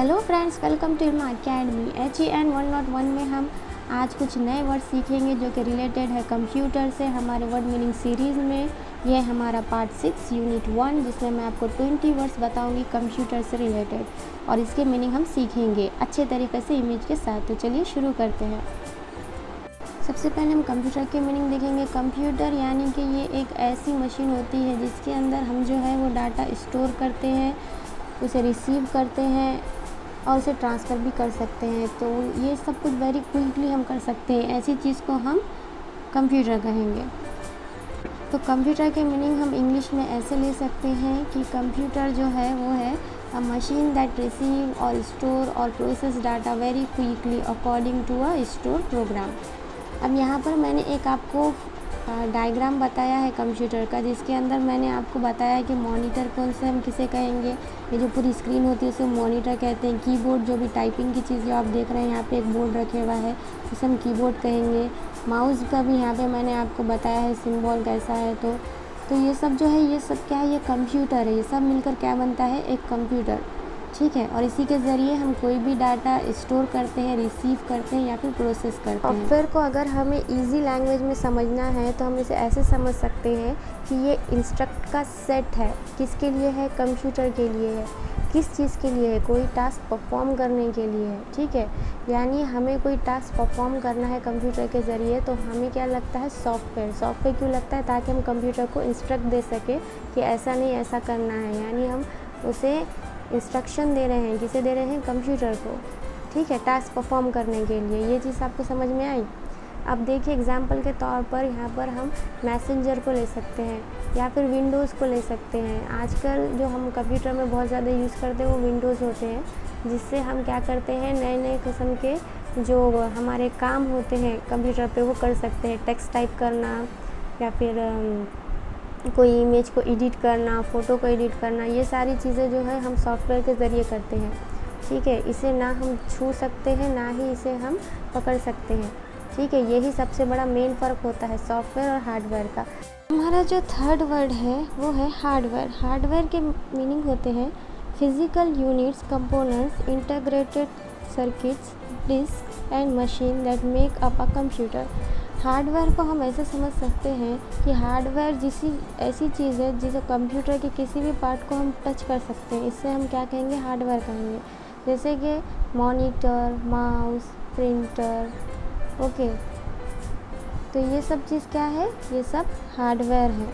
Hello friends, welcome to my academy. HEN 101 में हम आज कुछ नए वर्ड सीखेंगे जो कि रिलेटेड है कंप्यूटर से। हमारे वर्ड मीनिंग सीरीज़ में ये हमारा पार्ट 6 यूनिट 1, जिसमें मैं आपको 20 वर्ड्स बताऊंगी कंप्यूटर से रिलेटेड और इसके मीनिंग हम सीखेंगे अच्छे तरीके से इमेज के साथ। तो चलिए शुरू करते हैं। सबसे पहले हम कंप्यूटर के मीनिंग देखेंगे। कंप्यूटर यानी कि ये एक ऐसी मशीन होती है जिसके अंदर हम जो है वो डाटा स्टोर करते हैं, उसे रिसीव करते हैं और उसे ट्रांसफ़र भी कर सकते हैं। तो ये सब कुछ वेरी क्विकली हम कर सकते हैं, ऐसी चीज़ को हम कंप्यूटर कहेंगे। तो कंप्यूटर के मीनिंग हम इंग्लिश में ऐसे ले सकते हैं कि कंप्यूटर जो है वो है अ मशीन दैट रिसीव और स्टोर और process data very quickly according to a store program. अब यहाँ पर मैंने एक आपको डायग्राम बताया है कंप्यूटर का, जिसके अंदर मैंने आपको बताया कि मॉनिटर कौन से हम किसे कहेंगे। ये जो पूरी स्क्रीन होती है उसे मॉनिटर कहते हैं। कीबोर्ड, जो भी टाइपिंग की चीज़ जो आप देख रहे हैं, यहाँ पे एक बोर्ड रखे हुआ है, उसे हम कीबोर्ड कहेंगे। माउस का भी यहाँ पे मैंने आपको बताया है सिंबल कैसा है। तो ये सब जो है, ये सब क्या है, ये कंप्यूटर है। ये सब मिलकर क्या बनता है, एक कंप्यूटर, ठीक है। और इसी के ज़रिए हम कोई भी डाटा स्टोर करते हैं, रिसीव करते हैं या फिर प्रोसेस करते हैं। सॉफ्टवेयर को अगर हमें इजी लैंग्वेज में समझना है तो हम इसे ऐसे समझ सकते हैं कि ये इंस्ट्रक्ट का सेट है। किसके लिए है? कंप्यूटर के लिए है। किस चीज़ के लिए है? कोई टास्क परफॉर्म करने के लिए है, ठीक है। यानी हमें कोई टास्क परफॉर्म करना है कंप्यूटर के ज़रिए, तो हमें क्या लगता है? सॉफ्टवेयर। सॉफ्टवेयर क्यों लगता है? ताकि हम कंप्यूटर को इंस्ट्रक्ट दे सकें कि ऐसा नहीं, ऐसा करना है। यानी हम उसे इंस्ट्रक्शन दे रहे हैं। किसे दे रहे हैं? कंप्यूटर को, ठीक है, टास्क परफॉर्म करने के लिए। ये चीज़ आपको समझ में आई? अब देखिए एग्जाम्पल के तौर पर यहाँ पर हम मैसेंजर को ले सकते हैं या फिर विंडोज़ को ले सकते हैं। आजकल जो हम कंप्यूटर में बहुत ज़्यादा यूज़ करते हैं वो विंडोज़ होते हैं, जिससे हम क्या करते हैं, नए नए किस्म के जो हमारे काम होते हैं कंप्यूटर पे वो कर सकते हैं। टेक्स्ट टाइप करना या फिर कोई इमेज को एडिट करना, फ़ोटो को एडिट करना, ये सारी चीज़ें जो है हम सॉफ्टवेयर के ज़रिए करते हैं, ठीक है। इसे ना हम छू सकते हैं, ना ही इसे हम पकड़ सकते हैं, ठीक है। यही सबसे बड़ा मेन फ़र्क होता है सॉफ्टवेयर और हार्डवेयर का। हमारा जो थर्ड वर्ड है वो है हार्डवेयर। हार्डवेयर के मीनिंग होते हैं physical units, components, integrated circuits, disk and machine that make up a computer. Hardware को हम ऐसे समझ सकते हैं कि हार्डवेयर ऐसी चीज़ है जिसे कंप्यूटर के किसी भी पार्ट को हम टच कर सकते हैं, इससे हम क्या कहेंगे? हार्डवेयर कहेंगे। जैसे कि मॉनिटर, माउस, प्रिंटर, ओके। तो ये सब चीज़ क्या है? ये सब हार्डवेयर है।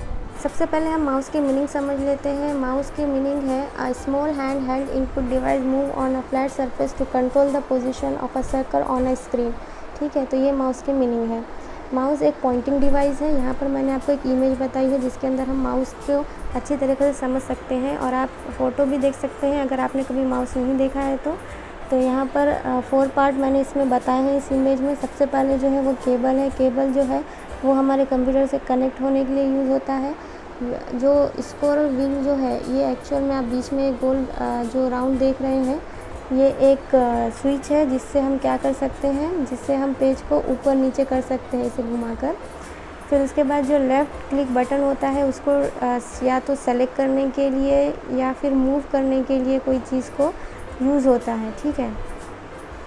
सबसे पहले हम माउस की मीनिंग समझ लेते हैं। माउस की मीनिंग है a small hand held input device move on a flat surface to control the position of a circle on a screen, ठीक है। तो ये माउस की मीनिंग है। माउस एक पॉइंटिंग डिवाइस है। यहाँ पर मैंने आपको एक इमेज बताई है जिसके अंदर हम माउस को अच्छी तरीके से समझ सकते हैं, और आप फ़ोटो भी देख सकते हैं अगर आपने कभी माउस नहीं देखा है तो यहाँ पर 4 पार्ट मैंने इसमें बताए हैं इस इमेज में। सबसे पहले जो है वो केबल है। केबल जो है वो हमारे कंप्यूटर से कनेक्ट होने के लिए यूज़ होता है। जो स्क्रोल व्हील जो है, ये एक्चुअल में आप बीच में एक गोल जो राउंड देख रहे हैं, ये एक स्विच है जिससे हम क्या कर सकते हैं, जिससे हम पेज को ऊपर नीचे कर सकते हैं इसे घुमाकर। फिर उसके बाद जो लेफ़्ट क्लिक बटन होता है उसको या तो सेलेक्ट करने के लिए या फिर मूव करने के लिए कोई चीज़ को यूज़ होता है, ठीक है,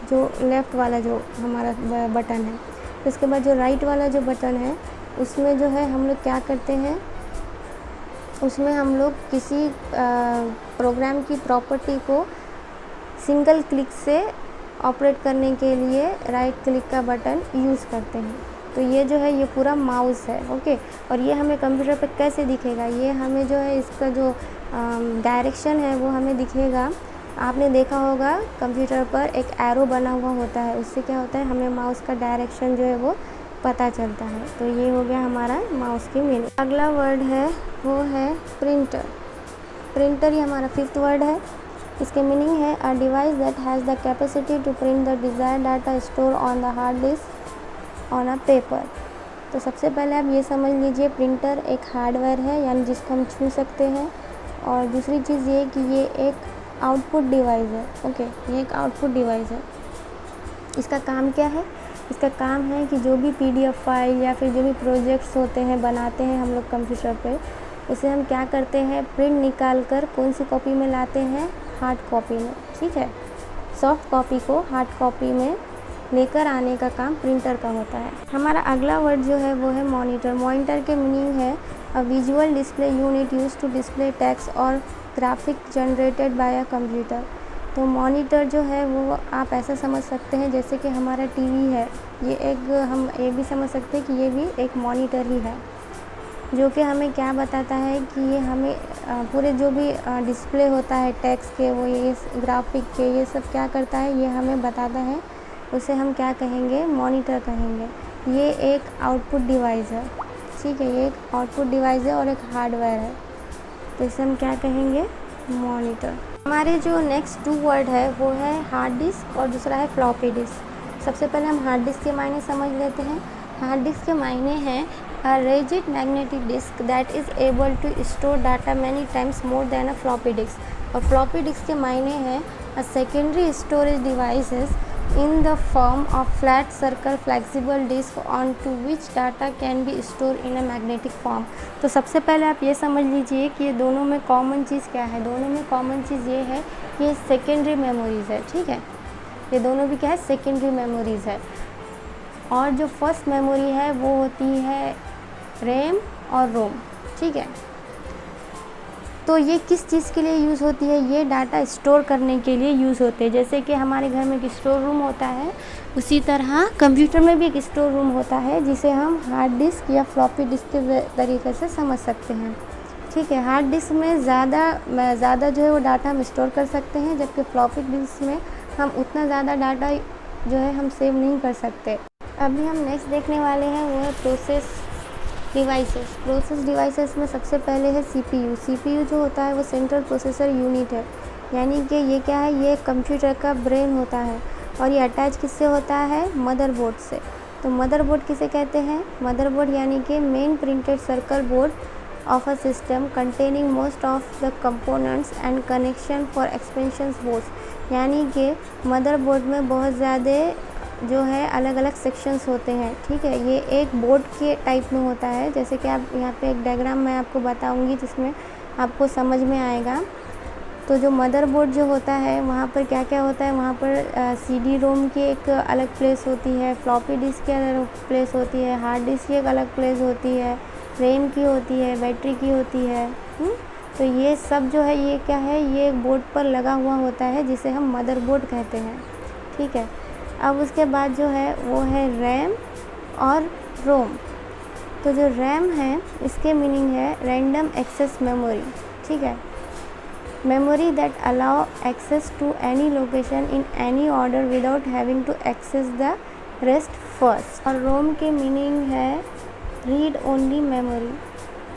जो लेफ़्ट वाला जो हमारा बटन है। फिर उसके बाद जो राइट वाला जो बटन है उसमें जो है हम लोग क्या करते हैं, उसमें हम लोग किसी प्रोग्राम की प्रॉपर्टी को सिंगल क्लिक से ऑपरेट करने के लिए राइट क्लिक का बटन यूज़ करते हैं। तो ये जो है ये पूरा माउस है, ओके। और ये हमें कंप्यूटर पे कैसे दिखेगा? ये हमें जो है इसका जो डायरेक्शन है वो हमें दिखेगा। आपने देखा होगा कंप्यूटर पर एक एरो बना हुआ होता है, उससे क्या होता है, हमें माउस का डायरेक्शन जो है वो पता चलता है। तो ये हो गया हमारा माउस की मीनिंग। अगला वर्ड है वो है प्रिंटर। प्रिंटर ये हमारा 5th वर्ड है। इसके मीनिंग है a device that has the capacity to print the desired data store on the hard disk on a paper. तो सबसे पहले आप ये समझ लीजिए, प्रिंटर एक हार्डवेयर है, यानी जिसको हम छू सकते हैं। और दूसरी चीज़ ये कि ये एक आउटपुट डिवाइस है, ओके। ये एक आउटपुट डिवाइस है। इसका काम क्या है? इसका काम है कि जो भी PDF फाइल या फिर जो भी प्रोजेक्ट्स होते हैं, बनाते हैं हम लोग कंप्यूटर पे, उसे हम क्या करते हैं, प्रिंट निकाल कर कौन सी कॉपी में लाते हैं? हार्ड कॉपी में, ठीक है। सॉफ्ट कॉपी को हार्ड कॉपी में लेकर आने का काम प्रिंटर का होता है। हमारा अगला वर्ड जो है वो है मॉनिटर। मॉनिटर के मीनिंग है a visual display unit use to display text और graphic generated by a computer. तो मॉनिटर जो है वो आप ऐसा समझ सकते हैं जैसे कि हमारा टीवी है, ये एक हम ये भी समझ सकते हैं कि ये भी एक मॉनिटर ही है, जो कि हमें क्या बताता है कि ये हमें पूरे जो भी डिस्प्ले होता है टेक्स्ट के, वो ये ग्राफिक के, ये सब क्या करता है, ये हमें बताता है। उसे हम क्या कहेंगे, मॉनिटर कहेंगे। ये एक आउटपुट डिवाइस है, ठीक है, ये एक आउटपुट डिवाइस है और एक हार्डवेयर है, तो इसे हम क्या कहेंगे, मॉनिटर। हमारे जो नेक्स्ट 2 वर्ड है वो है हार्ड डिस्क और दूसरा है फ्लॉपी डिस्क। सबसे पहले हम हार्ड डिस्क के मायने समझ लेते हैं। हार्ड डिस्क के मायने हैं a rigid magnetic disk that is able to store data many times more than a floppy disk। और floppy disk के मायने हैं a secondary storage devices in the form of flat circle flexible disk onto which data can be stored in a magnetic form। तो सबसे पहले आप ये समझ लीजिए कि ये दोनों में कॉमन चीज़ क्या है। दोनों में कॉमन चीज़ ये है कि ये सेकेंडरी मेमोरीज़ है, ठीक है, ये दोनों भी क्या है, सेकेंडरी मेमोरीज़ है। और जो फर्स्ट मेमोरी है वो होती है रैम और रोम, ठीक है। तो ये किस चीज़ के लिए यूज़ होती है, ये डाटा स्टोर करने के लिए यूज़ होते हैं। जैसे कि हमारे घर में एक स्टोर रूम होता है, उसी तरह कंप्यूटर में भी एक स्टोर रूम होता है, जिसे हम हार्ड डिस्क या फ्लॉपी डिस्क के तरीके से समझ सकते हैं, ठीक है। हार्ड डिस्क में ज़्यादा जो है वो डाटा हम स्टोर कर सकते हैं, जबकि फ्लॉपी डिस्क में हम उतना ज़्यादा डाटा जो है हम सेव नहीं कर सकते। अभी हम नेक्स्ट देखने वाले हैं वो है प्रोसेस डिवाइसेस में सबसे पहले है सीपीयू जो होता है वो सेंट्रल प्रोसेसर यूनिट है, यानी कि ये क्या है, ये कंप्यूटर का ब्रेन होता है और ये अटैच किससे होता है, मदरबोर्ड से। तो मदरबोर्ड किसे कहते हैं, मदरबोर्ड यानी कि main printed circle board of a system containing most of the components and connection for expansion boards. यानी कि मदरबोर्ड में बहुत ज़्यादा जो है अलग अलग सेक्शंस होते हैं, ठीक है। ये एक बोर्ड के टाइप में होता है, जैसे कि आप यहाँ पे एक डायग्राम मैं आपको बताऊंगी जिसमें आपको समझ में आएगा। तो जो मदरबोर्ड जो होता है वहाँ पर क्या क्या होता है, वहाँ पर सीडी रोम की एक अलग प्लेस होती है, फ्लॉपी डिस्क की अलग प्लेस होती है, हार्ड डिस्क की एक अलग प्लेस होती है, रैम की होती है, बैटरी की होती है। तो ये सब जो है ये क्या है, ये एक बोर्ड पर लगा हुआ होता है जिसे हम मदरबोर्ड कहते हैं, ठीक है। अब उसके बाद जो है वो है रैम और रोम। तो जो रैम है इसके मीनिंग है रैंडम एक्सेस मेमोरी, ठीक है, memory that allow access to any location in any order without having to access the rest first. और रोम के मीनिंग है रीड ओनली मेमोरी।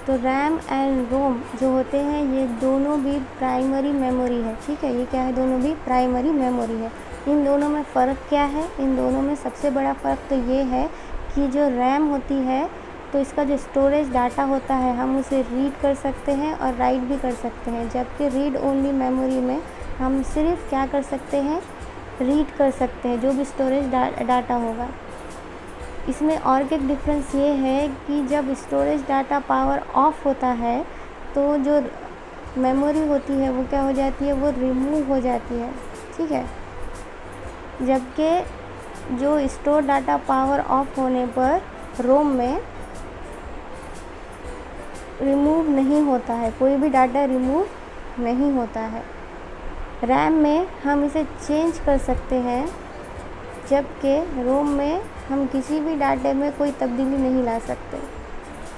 तो रैम एंड रोम जो होते हैं ये दोनों भी प्राइमरी मेमोरी है, ठीक है, ये क्या है, दोनों भी प्राइमरी मेमोरी है। इन दोनों में फ़र्क क्या है, इन दोनों में सबसे बड़ा फ़र्क तो ये है कि जो रैम होती है तो इसका जो स्टोरेज डाटा होता है हम उसे रीड कर सकते हैं और राइट भी कर सकते हैं, जबकि रीड ओनली मेमोरी में हम सिर्फ क्या कर सकते हैं, रीड कर सकते हैं जो भी स्टोरेज डाटा होगा। इसमें और एक डिफरेंस ये है कि जब स्टोरेज डाटा पावर ऑफ होता है तो जो मेमोरी होती है वो क्या हो जाती है, वो रिमूव हो जाती है, ठीक है, जबकि जो स्टोर डाटा पावर ऑफ होने पर रोम में रिमूव नहीं होता है, कोई भी डाटा रिमूव नहीं होता है। रैम में हम इसे चेंज कर सकते हैं, जबकि रोम में हम किसी भी डाटे में कोई तब्दीली नहीं ला सकते,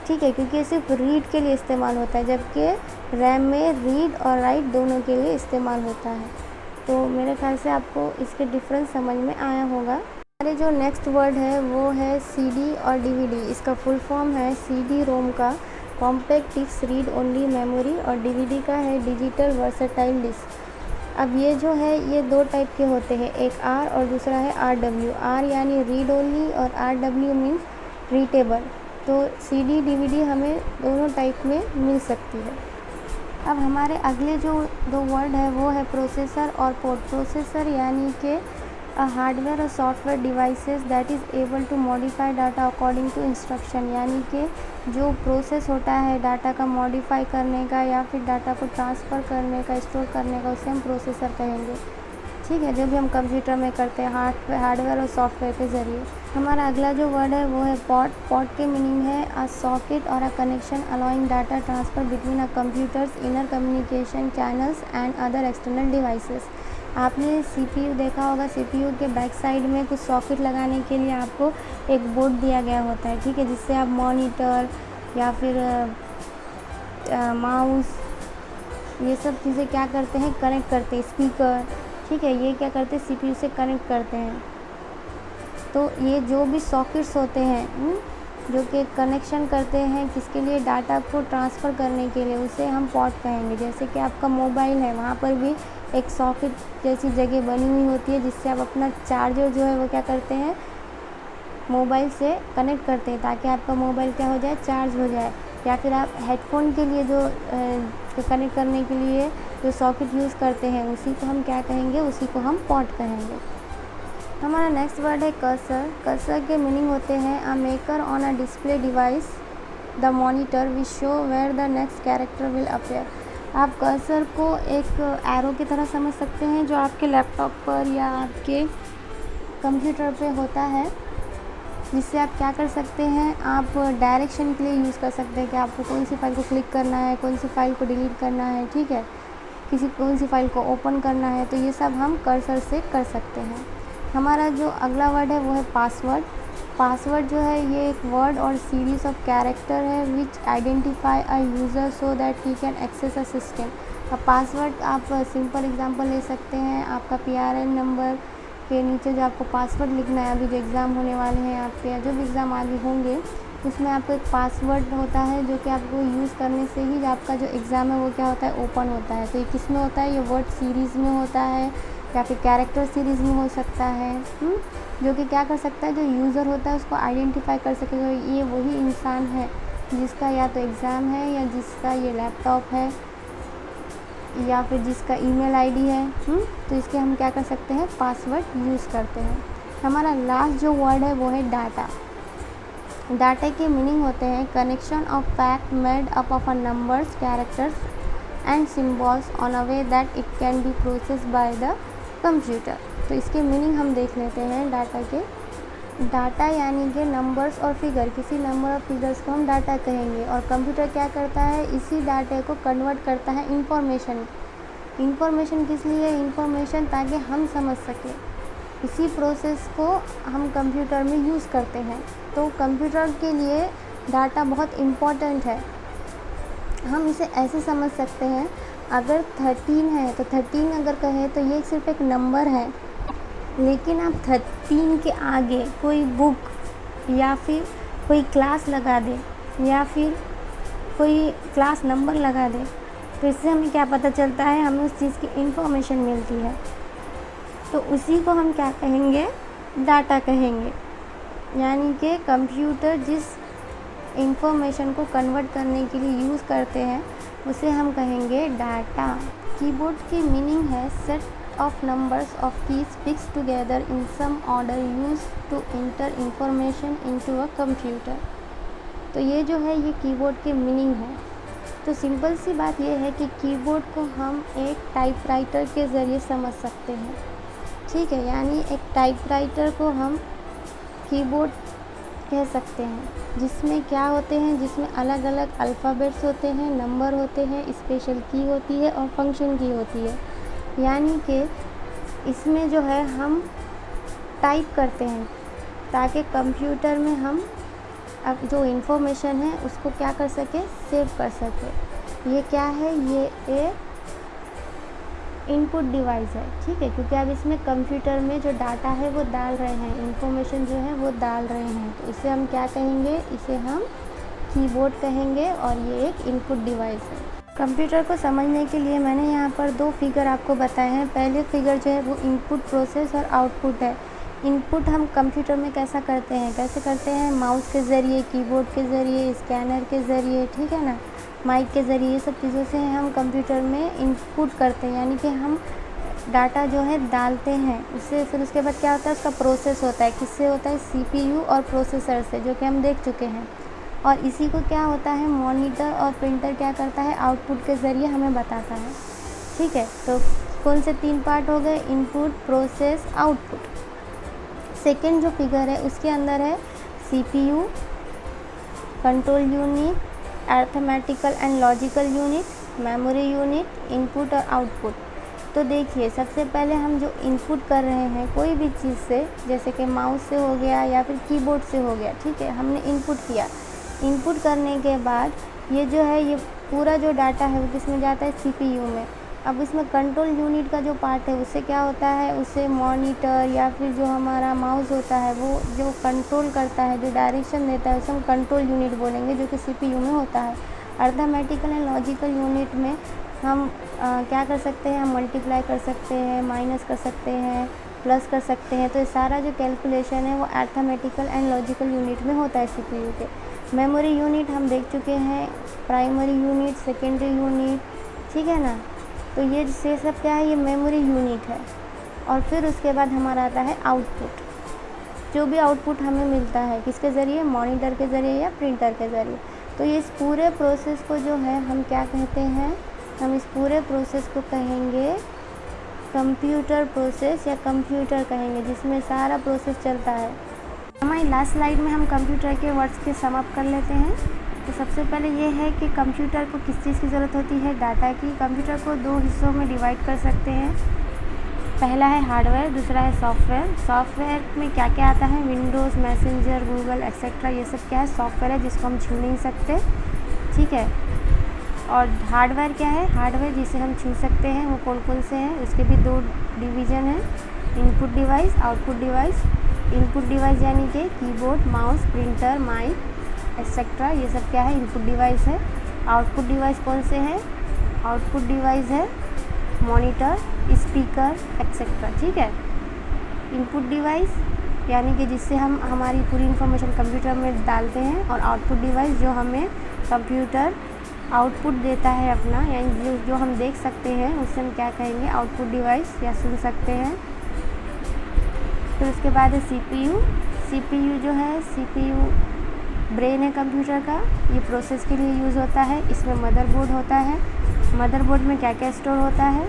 ठीक है, क्योंकि ये सिर्फ रीड के लिए इस्तेमाल होता है, जबकि रैम में रीड और राइट दोनों के लिए इस्तेमाल होता है। तो मेरे ख्याल से आपको इसके डिफरेंस समझ में आया होगा। हमारे जो नेक्स्ट वर्ड है वो है सीडी और डीवीडी। इसका फुल फॉर्म है सीडी रोम का compact disk read only memory और डीवीडी का है डिजिटल वर्सेटाइल डिस्क। अब ये जो है ये 2 टाइप के होते हैं, एक आर और दूसरा है आरडब्ल्यू। आर यानी रीड ओनली और आरडब्ल्यू मीन्स रीटेबल। तो सीडी डीवीडी हमें दोनों टाइप में मिल सकती है। अब हमारे अगले जो 2 वर्ड है वो है प्रोसेसर और पोर्ट। प्रोसेसर यानी कि अ हार्डवेयर और software devices that is able to modify data according to instruction, यानी कि जो प्रोसेस होता है डाटा का मॉडिफाई करने का या फिर डाटा को ट्रांसफ़र करने का, स्टोर करने का, उसे हम प्रोसेसर कहेंगे। ठीक है, जो भी हम कंप्यूटर में करते हैं हार्डवेयर और सॉफ्टवेयर के ज़रिए। हमारा अगला जो वर्ड है वो है पॉट। पॉट के मीनिंग है अ सॉकेट और a connection allowing data transfer between a computers inner communication channels and other external devices. आपने CPU देखा होगा, CPU के बैक साइड में कुछ सॉकेट लगाने के लिए आपको एक बोर्ड दिया गया होता है, ठीक है, जिससे आप मॉनिटर या फिर माउस ये सब चीज़ें क्या करते हैं, कनेक्ट करते हैं। स्पीकर, ठीक है, ये क्या करते हैं, CPU से कनेक्ट करते हैं। तो ये जो भी सॉकेट्स होते हैं जो कि कनेक्शन करते हैं किसके लिए, डाटा को ट्रांसफ़र करने के लिए, उसे हम पॉट कहेंगे। जैसे कि आपका मोबाइल है, वहाँ पर भी एक सॉकेट जैसी जगह बनी हुई होती है जिससे आप अपना चार्जर जो है वो क्या करते हैं, मोबाइल से कनेक्ट करते हैं ताकि आपका मोबाइल क्या हो जाए, चार्ज हो जाए। या फिर आप हेडफोन के लिए जो कनेक्ट करने के लिए जो सॉकेट यूज़ करते हैं उसी को हम क्या कहेंगे, उसी को हम पॉट कहेंगे। हमारा नेक्स्ट वर्ड है कर्सर। कर्सर के मीनिंग होते हैं a maker on a display device the monitor which show where the next character will appear. आप कर्सर को एक एरो की तरह समझ सकते हैं जो आपके लैपटॉप पर या आपके कंप्यूटर पे होता है, जिससे आप क्या कर सकते हैं, आप डायरेक्शन के लिए यूज़ कर सकते हैं कि आपको कौन सी फ़ाइल को क्लिक करना है, कौन सी फ़ाइल को डिलीट करना है, ठीक है, कौन सी फ़ाइल को ओपन करना है, तो ये सब हम कर्सर से कर सकते हैं। हमारा जो अगला वर्ड है वो है पासवर्ड। पासवर्ड जो है ये एक वर्ड और सीरीज़ ऑफ कैरेक्टर है which identify a user so that he can access a system. अब पासवर्ड आप सिंपल एग्जांपल ले सकते हैं, आपका PRN नंबर के नीचे जो आपको पासवर्ड लिखना है, अभी जो एग्ज़ाम होने वाले हैं आपके या जो भी एग्ज़ाम आगे होंगे उसमें आपको एक पासवर्ड होता है जो कि आपको यूज़ करने से ही आपका जो एग्ज़ाम है वो क्या होता है, ओपन होता है। तो ये किस में होता है, ये वर्ड सीरीज़ में होता है या फिर कैरेक्टर सीरीज़ में हो सकता है, जो कि क्या कर सकता है, जो यूज़र होता है उसको आइडेंटिफाई कर सकेगा ये वही इंसान है जिसका या तो एग्ज़ाम है या जिसका ये लैपटॉप है या फिर जिसका ईमेल आईडी है। तो इसके हम क्या कर सकते हैं, पासवर्ड यूज़ करते हैं। हमारा लास्ट जो वर्ड है वो है डाटा। डाटा के मीनिंग होते हैं connection of fact made up of a numbers, characters and symbols on a way that it can be processed by the computer. तो इसके मीनिंग हम देख लेते हैं डाटा के। डाटा यानी कि नंबर्स और फिगर, किसी नंबर और फिगर्स को हम डाटा कहेंगे और कंप्यूटर क्या करता है, इसी डाटे को कन्वर्ट करता है इंफॉर्मेशन। इंफॉर्मेशन किस लिए, इंफॉर्मेशन ताकि हम समझ सकें, इसी प्रोसेस को हम कंप्यूटर में यूज़ करते हैं। तो कंप्यूटर के लिए डाटा बहुत इम्पॉर्टेंट है। हम इसे ऐसे समझ सकते हैं, अगर 13 है तो 13 अगर कहें तो ये सिर्फ एक नंबर है, लेकिन आप 13 के आगे कोई बुक या फिर कोई क्लास लगा दे या फिर कोई क्लास नंबर लगा दे तो इससे हमें क्या पता चलता है, हमें उस चीज़ की इंफॉर्मेशन मिलती है। तो उसी को हम क्या कहेंगे, डाटा कहेंगे। यानी कि कंप्यूटर जिस इंफॉर्मेशन को कन्वर्ट करने के लिए यूज़ करते हैं उसे हम कहेंगे डाटा। कीबोर्ड की मीनिंग है set of numbers of keys fix together in some order use to enter information into a computer. तो ये जो है ये कीबोर्ड की मीनिंग है। तो सिंपल सी बात ये है कि कीबोर्ड को हम एक टाइपराइटर के ज़रिए समझ सकते हैं, ठीक है। यानी एक टाइपराइटर को हम कीबोर्ड कह सकते हैं, जिसमें क्या होते हैं, जिसमें अलग अलग अल्फ़ाबेट्स होते हैं, नंबर होते हैं, स्पेशल की होती है और फंक्शन की होती है। यानी कि इसमें जो है हम टाइप करते हैं ताकि कंप्यूटर में हम अब जो इन्फॉर्मेशन है उसको क्या कर सके, सेव कर सके। ये क्या है, ये एक इनपुट डिवाइस है, ठीक है, क्योंकि अब इसमें कंप्यूटर में जो डाटा है वो डाल रहे हैं, इन्फॉर्मेशन जो है वो डाल रहे हैं। तो इसे हम क्या कहेंगे, इसे हम कीबोर्ड कहेंगे और ये एक इनपुट डिवाइस है। कंप्यूटर को समझने के लिए मैंने यहाँ पर 2 फिगर आपको बताए हैं। पहले फिगर जो है वो इनपुट प्रोसेस और आउटपुट है। इनपुट हम कंप्यूटर में कैसे करते हैं, माउस के ज़रिए, कीबोर्ड के ज़रिए, स्कैनर के ज़रिए, ठीक है ना, माइक के ज़रिए, ये सब चीज़ों से हम कंप्यूटर में इनपुट करते हैं। यानी कि हम डाटा जो है डालते हैं, उससे फिर उसके बाद क्या होता है, उसका प्रोसेस होता है। किससे होता है, CPU और प्रोसेसर से, जो कि हम देख चुके हैं। और इसी को क्या होता है, मॉनिटर और प्रिंटर क्या करता है, आउटपुट के ज़रिए हमें बताता है, ठीक है। तो कौन से 3 पार्ट हो गए? Input, process, output. सेकेंड जो फिगर है उसके अंदर है CPU, control unit, arithmetical and logical unit, memory unit, input और आउटपुट। तो देखिए सबसे पहले हम जो इनपुट कर रहे हैं कोई भी चीज़ से, जैसे कि माउस से हो गया या फिर कीबोर्ड से हो गया, ठीक है, हमने इनपुट किया। इनपुट करने के बाद ये जो है ये पूरा जो डाटा है वो किस में जाता है? CPU में। अब इसमें कंट्रोल यूनिट का जो पार्ट है उससे क्या होता है? उससे मॉनिटर या फिर जो हमारा माउस होता है वो जो कंट्रोल करता है, जो डायरेक्शन देता है उसे हम कंट्रोल यूनिट बोलेंगे, जो कि CPU में होता है। अरिथमेटिकल एंड लॉजिकल यूनिट में हम क्या कर सकते हैं? हम मल्टीप्लाई कर सकते हैं, माइनस कर सकते हैं, प्लस कर सकते हैं। तो ये सारा जो कैलकुलेशन है वो अरिथमेटिकल एंड लॉजिकल यूनिट में होता है CPU के। मेमोरी यूनिट हम देख चुके हैं, प्राइमरी यूनिट, सेकेंडरी यूनिट, ठीक है ना। तो ये सब क्या है? ये मेमोरी यूनिट है। और फिर उसके बाद हमारा आता है आउटपुट। जो भी आउटपुट हमें मिलता है किसके ज़रिए? मॉनिटर के ज़रिए या प्रिंटर के ज़रिए। तो ये इस पूरे प्रोसेस को जो है हम क्या कहते हैं? हम इस पूरे प्रोसेस को कहेंगे कंप्यूटर प्रोसेस या कंप्यूटर कहेंगे, जिसमें सारा प्रोसेस चलता है। हमारी लास्ट स्लाइड में हम कंप्यूटर के वर्ड्स के सम अप कर लेते हैं। तो सबसे पहले ये है कि कंप्यूटर को किस चीज़ की ज़रूरत होती है? डाटा की। कंप्यूटर को 2 हिस्सों में डिवाइड कर सकते हैं। पहला है हार्डवेयर, दूसरा है सॉफ्टवेयर। सॉफ्टवेयर में क्या क्या आता है? विंडोज़, मैसेंजर, गूगल एक्सेट्रा, ये सब क्या है? सॉफ्टवेयर है जिसको हम छू नहीं सकते, ठीक है। और हार्डवेयर क्या है? हार्डवेयर जिसे हम छू सकते हैं वो कौन कौन से हैं? उसके भी 2 डिवीज़न हैं, input device, output device. Input device यानी कि keyboard, mouse, printer, mike etcetera, ये सब क्या है? इनपुट डिवाइस है। आउटपुट डिवाइस कौन से हैं? आउटपुट डिवाइस है मॉनिटर, स्पीकर एक्सेट्रा, ठीक है। इनपुट डिवाइस यानी कि जिससे हम हमारी पूरी इन्फॉर्मेशन कंप्यूटर में डालते हैं, और आउटपुट डिवाइस जो हमें कंप्यूटर आउटपुट देता है अपना, यानी जो हम देख सकते हैं उससे हम क्या कहेंगे? आउटपुट डिवाइस या सुन सकते हैं। फिर उसके बाद है CPU। CPU जो है, CPU ब्रेन है कंप्यूटर का, ये प्रोसेस के लिए यूज़ होता है। इसमें मदरबोर्ड होता है। मदरबोर्ड में क्या क्या स्टोर होता है?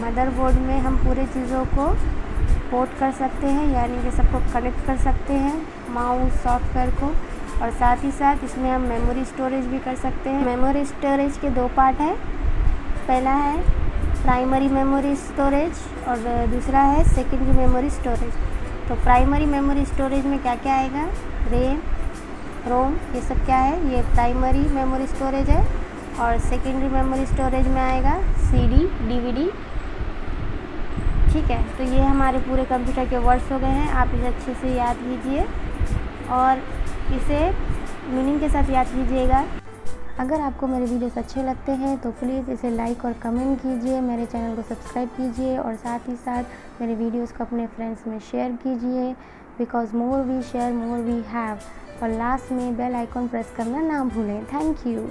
मदरबोर्ड में हम पूरे चीज़ों को पोर्ट कर सकते हैं, यानी कि सबको कनेक्ट कर सकते हैं, माउस, सॉफ्टवेयर को। और साथ ही साथ इसमें हम मेमोरी स्टोरेज भी कर सकते हैं। मेमोरी स्टोरेज के 2 पार्ट हैं। पहला है प्राइमरी मेमोरी स्टोरेज और दूसरा है सेकेंडरी मेमोरी स्टोरेज। तो प्राइमरी मेमोरी स्टोरेज में क्या क्या आएगा? रैम, रोम, ये सब क्या है? ये प्राइमरी मेमोरी स्टोरेज है। और सेकेंडरी मेमोरी स्टोरेज में आएगा CD, DVD, ठीक है। तो ये हमारे पूरे कंप्यूटर के वर्ड्स हो गए हैं। आप इसे अच्छे से याद कीजिए और इसे मीनिंग के साथ याद कीजिएगा। अगर आपको मेरे वीडियोस अच्छे लगते हैं तो प्लीज़ इसे लाइक और कमेंट कीजिए, मेरे चैनल को सब्सक्राइब कीजिए और साथ ही साथ मेरे वीडियोस को अपने फ्रेंड्स में शेयर कीजिए, because more we share more we have. और लास्ट में बेल आइकॉन प्रेस करना ना भूलें। Thank you.